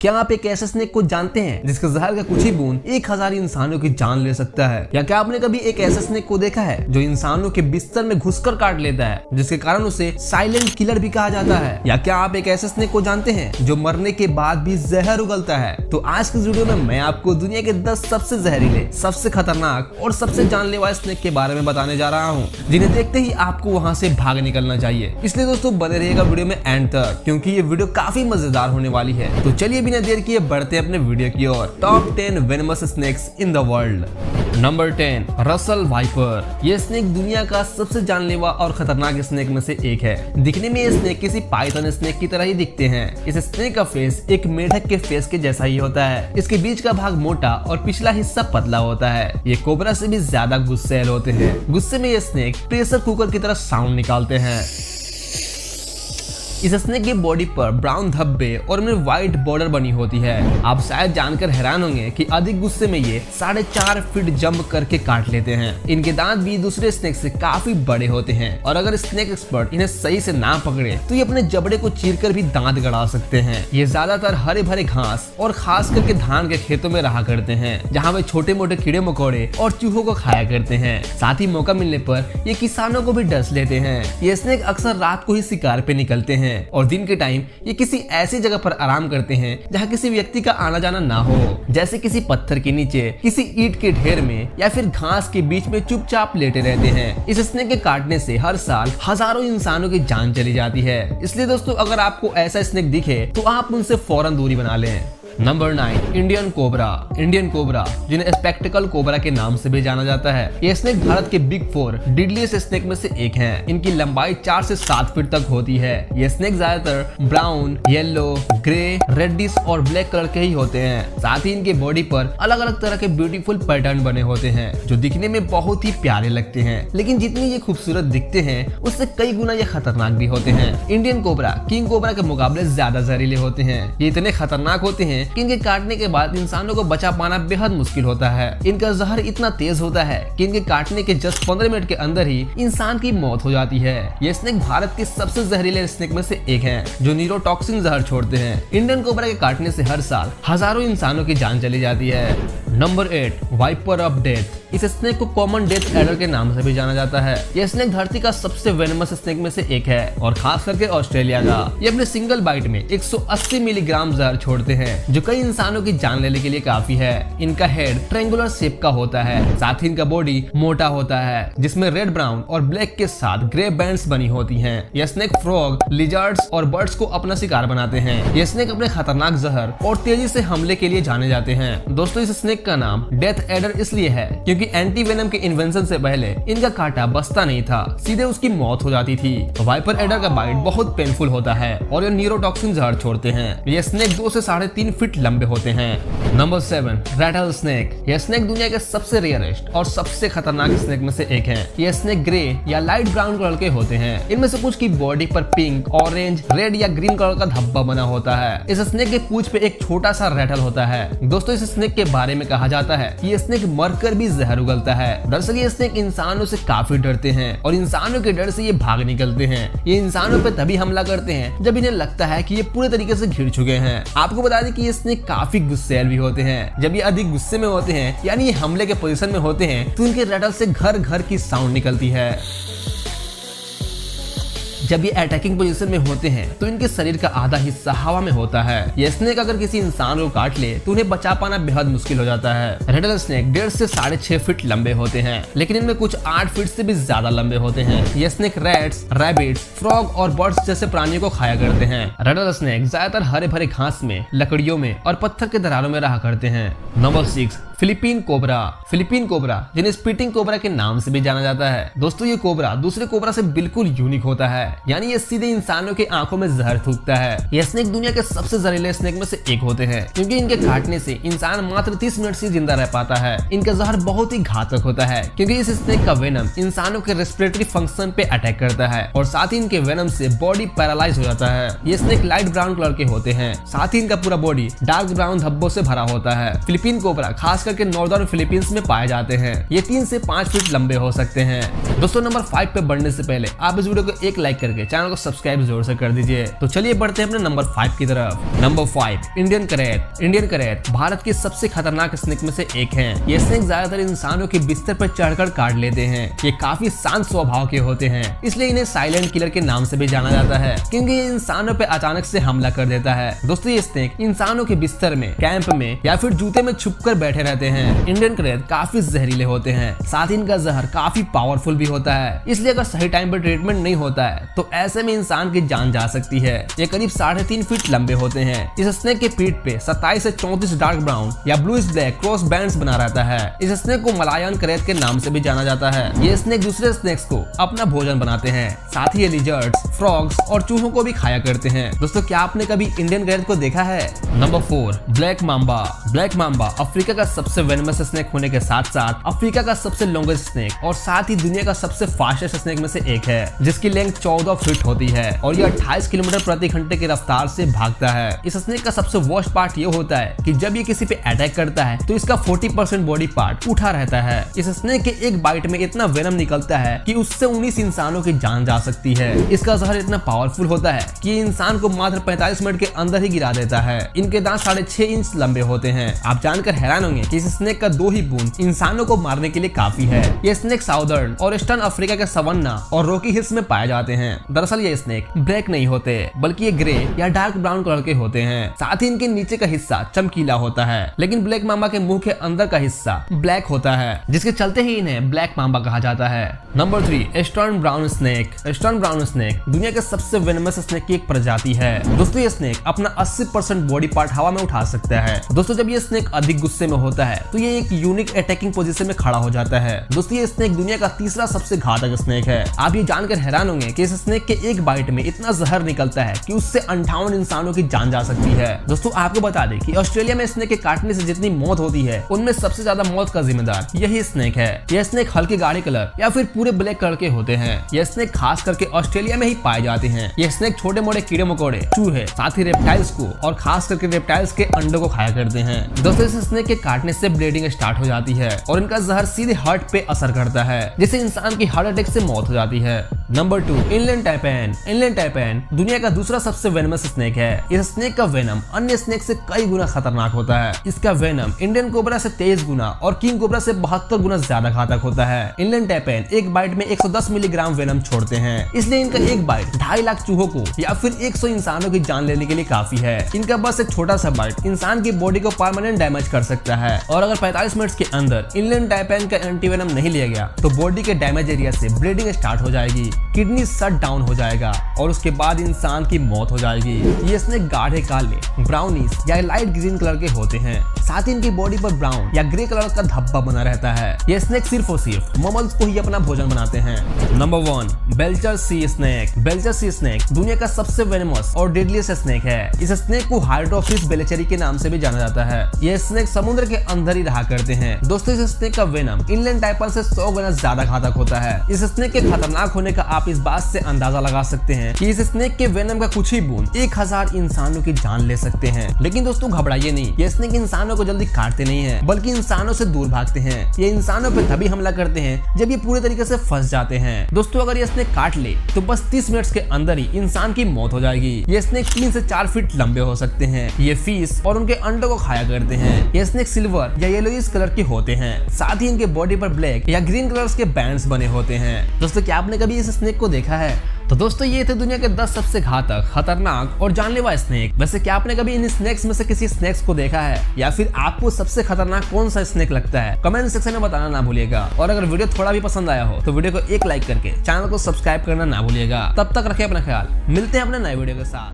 क्या आप एक ऐसे स्नेक को जानते हैं जिसके जहर का कुछ ही बूंद 1000 इंसानों की जान ले सकता है? या क्या आपने कभी एक ऐसे स्नेक को देखा है जो इंसानों के बिस्तर में घुसकर काट लेता है, जिसके कारण उसे साइलेंट किलर भी कहा जाता है? या क्या आप एक ऐसे स्नेक को जानते हैं जो मरने के बाद भी जहर उगलता है? तो आज की वीडियो में मैं आपको दुनिया के 10 सबसे जहरीले, सबसे खतरनाक और सबसे जानलेवा स्नेक के बारे में बताने जा रहा हूँ, जिन्हें देखते ही आपको वहाँ से भाग निकलना चाहिए। इसलिए दोस्तों बने रहिएगा वीडियो में एंड तक, क्योंकि ये वीडियो काफी मजेदार होने वाली है। तो चलिए बिना देर किए बढ़ते हैं अपने वीडियो की ओर। Top 10 venomous snakes in the world. Number 10, Russell viper. ये स्नेक दुनिया का सबसे जानलेवा और खतरनाक स्नेक में से एक है। दिखने में ये स्नेक किसी पाइथन स्नेक की तरह ही दिखते हैं। इस स्नेक का फेस एक मेढक के फेस के जैसा ही होता है। इसके बीच का भाग मोटा और पिछला हिस्सा पतला होता है। ये कोबरा से भी ज्यादा गुस्सैल होते हैं। गुस्से में ये स्नेक प्रेशर कुकर की तरह साउंड निकालते हैं। इस स्नेक की बॉडी पर ब्राउन धब्बे और उनमें व्हाइट बॉर्डर बनी होती है। आप शायद जानकर हैरान होंगे कि अधिक गुस्से में ये 4.5 फीट जंप करके काट लेते हैं। इनके दांत भी दूसरे स्नेक से काफी बड़े होते हैं और अगर स्नेक एक्सपर्ट इन्हें सही से ना पकड़े तो ये अपने जबड़े को चीरकर भी दांत गड़ा सकते हैं। ये ज्यादातर हरे भरे घास और खास करके धान के खेतों में रहा करते हैं, जहाँ वे छोटे मोटे कीड़े मकोड़े और चूहों को खाया करते हैं। साथ ही मौका मिलने पर ये किसानों को भी डस लेते हैं। ये स्नेक अक्सर रात को ही शिकार पे निकलते हैं और दिन के टाइम ये किसी ऐसी जगह पर आराम करते हैं जहाँ किसी व्यक्ति का आना जाना ना हो, जैसे किसी पत्थर के नीचे, किसी ईंट के ढेर में या फिर घास के बीच में चुपचाप लेटे रहते हैं। इस स्नेक के काटने से हर साल हजारों इंसानों की जान चली जाती है। इसलिए दोस्तों अगर आपको ऐसा स्नेक दिखे तो आप उनसे फौरन दूरी बना लें। Number 9, Indian cobra. Indian cobra, जिन्हें स्पेक्टिकल कोबरा के नाम से भी जाना जाता है, ये स्नेक भारत के बिग 4 डिडलीस्ट स्नेक में से एक हैं। इनकी लंबाई 4 से 7 फीट तक होती है। ये स्नेक ज्यादातर ब्राउन, येलो, ग्रे, रेडिश और ब्लैक कलर के ही होते हैं। साथ ही इनके बॉडी पर अलग अलग तरह के ब्यूटीफुल पैटर्न बने होते हैं जो दिखने में बहुत ही प्यारे लगते हैं, लेकिन जितनी ये खूबसूरत दिखते हैं उससे कई गुना ये खतरनाक भी होते हैं। इंडियन कोबरा किंग कोबरा के मुकाबले ज्यादा जहरीले होते हैं। ये इतने खतरनाक होते हैं कि इनके काटने के बाद इंसानों को बचा पाना बेहद मुश्किल होता है। इनका जहर इतना तेज होता है कि इनके काटने के जस्ट 15 मिनट के अंदर ही इंसान की मौत हो जाती है। ये स्नेक भारत के सबसे जहरीले स्नेक में से एक है जो न्यूरोटॉक्सिन जहर छोड़ते हैं। इंडियन कोबरा के काटने से हर साल हजारों इंसानों की जान चली जाती है। Number 8, viper of death. इस स्नेक को कॉमन डेथ एडर के नाम से भी जाना जाता है। यह स्नेक धरती का सबसे वेनमस स्नेक में से एक है और खास करके ऑस्ट्रेलिया का। ये अपने सिंगल बाइट में 180 मिलीग्राम जहर छोड़ते हैं, जो कई इंसानों की जान लेने के लिए काफी है। इनका हेड ट्रायंगुलर शेप का होता है। साथ ही इनका बॉडी मोटा होता है, जिसमें रेड, ब्राउन और ब्लैक के साथ ग्रे बैंड्स बनी होती हैं। यह स्नेक फ्रॉग, लिजर्ड्स और बर्ड्स को अपना शिकार बनाते हैं। यह स्नेक अपने खतरनाक जहर और तेजी से हमले के लिए जाने जाते हैं। दोस्तों इस स्नेक का नाम डेथ एडर इसलिए है क्योंकि एंटी वेनम के इन्वेंशन से पहले इनका कांटा बसता नहीं था, सीधे उसकी मौत हो जाती थी। वाइपर एडर का बाइट बहुत पेनफुल होता है और ये न्यूरोटॉक्सिन जहर छोड़ते हैं। ये स्नेक 2 से 3.5 फीट लंबे होते हैं। Number 7, rattlesnake. यह स्नेक दुनिया के सबसे रेयरेस्ट और सबसे खतरनाक स्नेक में से एक है। यह स्नेक ग्रे या लाइट ब्राउन कलर के होते हैं। इनमें से कुछ की बॉडी पर पिंक, ऑरेंज, रेड या ग्रीन कलर का धब्बा बना होता है। इस स्नेक के पूंछ पे एक छोटा सा रैटल होता है। दोस्तों इस स्नेक के बारे में कहा जाता है कि ये स्नेक मरकर भी जहर उगलता है। दरअसल ये स्नेक इंसानों से काफी डरते हैं और इंसानों के डर से ये भाग निकलते हैं। ये इंसानों पे तभी हमला करते हैं जब इन्हें लगता है कि ये पूरे तरीके से घिर चुके हैं। आपको बता दें कि ये स्नेक काफी गुस्सैल भी होते हैं। जब ये अधिक गुस्से में होते हैं, यानी ये हमले के पोजीशन में होते हैं, तो इनके रैटल से घर घर की साउंड निकलती है। जब ये अटैकिंग पोजीशन में होते हैं तो इनके शरीर का आधा हिस्सा हवा में होता है। ये स्नेक अगर किसी इंसान को काट ले तो उन्हें बचा पाना बेहद मुश्किल हो जाता है। रैटल स्नेक 1.5 से 6.5 फीट लंबे होते हैं, लेकिन इनमें कुछ 8 फीट से भी ज्यादा लंबे होते हैं। ये स्नेक रैट्स, रैबिट्स, फ्रॉग और बर्ड्स जैसे प्राणियों को खाया करते हैं। रैटल स्नेक ज्यादातर हरे भरे घास में, लकड़ियों में और पत्थर के दरारों में रहा करते हैं। Number 6, Philippine cobra. Philippine cobra, जिन्हें स्पीटिंग कोबरा के नाम से भी जाना जाता है। दोस्तों ये कोबरा दूसरे कोबरा से बिल्कुल यूनिक होता है, यानी ये सीधे इंसानों के आंखों में जहर थूकता है। यह स्नेक दुनिया के सबसे जहरीले स्नेक में से एक होते हैं, क्योंकि इनके काटने से इंसान मात्र 30 मिनट से जिंदा रह पाता है। इनका जहर बहुत ही घातक होता है, क्योंकि इस स्नेक का वेनम इंसानों के रेस्पिरेटरी फंक्शन पे अटैक करता है और साथ ही इनके वेनम से बॉडी पैरालाइज हो जाता है। ये स्नेक लाइट ब्राउन कलर के होते हैं। साथ ही इनका पूरा बॉडी डार्क ब्राउन धब्बों से भरा होता है। फिलीपीन कोबरा खास करके नॉर्दर्न फिलीपींस में पाए जाते हैं। ये 3 से 5 फीट लंबे हो सकते हैं। दोस्तों नंबर 5 पे बढ़ने से पहले आप इस वीडियो को एक लाइक करके चैनल को सब्सक्राइब जोर से कर दीजिए। तो चलिए बढ़ते हैं अपने नंबर 5 की तरफ। नंबर 5 इंडियन करैत। इंडियन करैत भारत के सबसे खतरनाक स्नेक में से एक है। ये स्नेक ज्यादातर इंसानों के बिस्तर पर चढ़कर काट लेते हैं। ये काफी शांत स्वभाव के होते हैं, इसलिए इन्हें साइलेंट किलर के नाम से भी जाना जाता है, क्योंकि ये इंसानों पे अचानक से हमला कर देता है। दोस्तों ये स्नेक इंसानों के बिस्तर में, कैंप में या फिर जूते में छुपकर बैठे रहते हैं। इंडियन करैत काफी जहरीले होते हैं, साथ ही इनका जहर काफी पावरफुल भी होता है, इसलिए अगर सही टाइम पर ट्रीटमेंट नहीं होता है तो ऐसे में इंसान की जान जा सकती है। ये करीब 3.5 फीट लंबे होते हैं। इस स्नेक के पीठ पे 27 से 34 डार्क ब्राउन या ब्लूइश ब्लैक क्रॉस बैंड्स बना रहता है। इस स्नेक को मलायन करैत के नाम से भी जाना जाता है। ये स्नेक दूसरे स्नेक्स को अपना भोजन बनाते हैं, साथ ही ये लिजर्ड्स, फ्रॉग्स और चूहों को भी खाया करते हैं। दोस्तों क्या आपने कभी इंडियन करैत को देखा है? Number 4 black Mamba. Black Mamba Africa का सबसे वेनमस स्नेक होने के साथ साथ अफ्रीका का सबसे लॉन्गेस्ट स्नेक और साथ ही दुनिया का सबसे फास्टेस्ट स्नेक में से एक है, जिसकी लेंथ 14 फीट होती है और ये 28 किलोमीटर प्रति घंटे की रफ्तार से भागता है। इस स्नेक का सबसे वर्स्ट पार्ट ये होता है कि जब ये किसी पे अटैक करता है तो इसका 40% बॉडी पार्ट उठा रहता है। इस स्नेक के एक बाइट में इतना वेनम निकलता है कि उससे 19 इंसानों की जान जा सकती है। इसका जहर इतना पावरफुल होता है कि इंसान को मात्र 45 मिनट के अंदर ही गिरा देता है। इनके दांत 6.5 इंच लंबे होते हैं। आप जानकर हैरान होंगे कि इस स्नेक का 2 ही बूंद इंसानों को मारने के लिए काफी है। ये स्नेक साउदर्न और ईस्टर्न अफ्रीका के सवन्ना और रॉकी हिल्स में पाए जाते हैं। दरअसल ये स्नेक ब्लैक नहीं होते, बल्कि ये ग्रे या डार्क ब्राउन कलर के होते हैं। साथ ही इनके नीचे का हिस्सा चमकीला होता है, लेकिन ब्लैक मांबा के मुंह के अंदर का हिस्सा ब्लैक होता है, जिसके चलते ही इन्हें ब्लैक मांबा कहा जाता है। Number 3 eastern brown snake. Eastern brown snake दुनिया के सबसे वेनमस स्नेक की एक प्रजाति है। दोस्तों ये स्नेक अपना 80% बॉडी पार्ट हवा में उठा सकता है। दोस्तों जब ये स्नेक अधिक गुस्से में होता है तो ये एक यूनिक अटैकिंग पोजीशन में खड़ा हो जाता है। दोस्तों ये स्नेक दुनिया का तीसरा सबसे घातक स्नेक है। आप ये जानकर हैरान होंगे कि इस स्नेक के एक बाइट में इतना जहर निकलता है कि उससे 58 इंसानों की जान जा सकती है। दोस्तों आपको बता दें कि ऑस्ट्रेलिया में स्नेक के काटने से जितनी मौत होती है उनमें सबसे ज्यादा मौत का जिम्मेदार यही स्नेक है। यह स्नेक हल्के गाढ़े कलर या फिर पूरे ब्लैक कलर के होते हैं। यह स्नेक खास करके ऑस्ट्रेलिया में ही पाए जाते हैं। यह स्नेक छोटे मोटे कीड़े मकोड़े, चूहे, साथ ही रेप्टाइल्स को और खास करके रेप्टाइल्स के अंडों को खाया करते हैं। दोस्तों इस स्नेक के काटने से ब्लीडिंग स्टार्ट हो जाती है और इनका जहर सीधे हार्ट पे असर करता है, जिससे इंसान की हार्ट अटैक से मौत हो जाती है। Number 2 inland taipan. Inland taipan दुनिया का दूसरा सबसे वेनमस स्नेक है। इस स्नेक का वेनम अन्य स्नेक से कई गुना खतरनाक होता है। इसका वेनम इंडियन कोबरा से 23 गुना और किंग कोबरा से 72 गुना ज्यादा घातक होता है। इनलैंड टैपैन एक बाइट में 110 मिलीग्राम वेनम छोड़ते हैं, इसलिए इनका एक बाइट 2.5 लाख चूहों को या फिर 100 इंसानों की जान लेने के लिए काफी है। इनका बस एक छोटा सा बाइट इंसान की बॉडी को परमानेंट डैमेज कर सकता है और अगर 45 मिनट के अंदर इनलैंड टैपैन का एंटीवेनम नहीं लिया गया तो बॉडी के डैमेज एरिया से ब्लीडिंग स्टार्ट हो जाएगी, किडनी शट डाउन हो जाएगा और उसके बाद इंसान की मौत हो जाएगी। ये स्नेक गाढ़े काले, ब्राउनिश या लाइट ग्रीन कलर के होते हैं। साथ ही इनकी बॉडी पर ब्राउन या ग्रे कलर का धब्बा बना रहता है। ये स्नेक सिर्फ और सिर्फ ममल्स को ही अपना भोजन बनाते हैं। नंबर 1 बेल्चर सी स्नेक। बेल्चर सी स्नेक दुनिया का सबसे वेनमस और डेडलीस्ट स्नेक है। इस स्नेक को हाइड्रोफिस बेलेचेरी के नाम से भी जाना जाता है। ये स्नेक समुद्र के अंदर ही रहा करते हैं। दोस्तों इस स्नेक का वेनम इनलैंड टैपैन से 100 गुना ज्यादा घातक होता है। इस स्नेक के खतरनाक होने का आप इस बात से अंदाजा लगा सकते हैं कि इस स्नेक के वेनम का कुछ ही बूंद 1000 इंसानों की जान ले सकते हैं। लेकिन दोस्तों घबराइए नहीं, ये स्नेक इंसानों को जल्दी काटते नहीं है, बल्कि इंसानों से दूर भागते हैं। ये इंसानों पर तभी हमला करते हैं जब ये पूरे तरीके से फंस जाते हैं। दोस्तों अगर ये स्नेक काट ले तो बस 30 मिनट के अंदर ही इंसान की मौत हो जाएगी। ये स्नेक 3 से 4 फीट लंबे हो सकते हैं। ये फिश और उनके अंडों को खाया करते हैं। ये स्नेक सिल्वर या येलोइश कलर के होते हैं। साथ ही इनके बॉडी पर ब्लैक या ग्रीन कलर्स के बैंड्स बने होते हैं। दोस्तों क्या आपने कभी इस स्नेक को देखा है? तो दोस्तों ये थे दुनिया के 10 सबसे घातक, खतरनाक और जानलेवा स्नेक। वैसे क्या आपने कभी इन स्नेक्स में से किसी स्नेक्स को देखा है, या फिर आपको सबसे खतरनाक कौन सा स्नेक लगता है? कमेंट सेक्शन में बताना ना भूलिएगा। और अगर वीडियो थोड़ा भी पसंद आया हो तो वीडियो को एक लाइक करके चैनल को सब्सक्राइब करना ना भूलिएगा। तब तक रखें अपना ख्याल, मिलते हैं अपने नए वीडियो के साथ।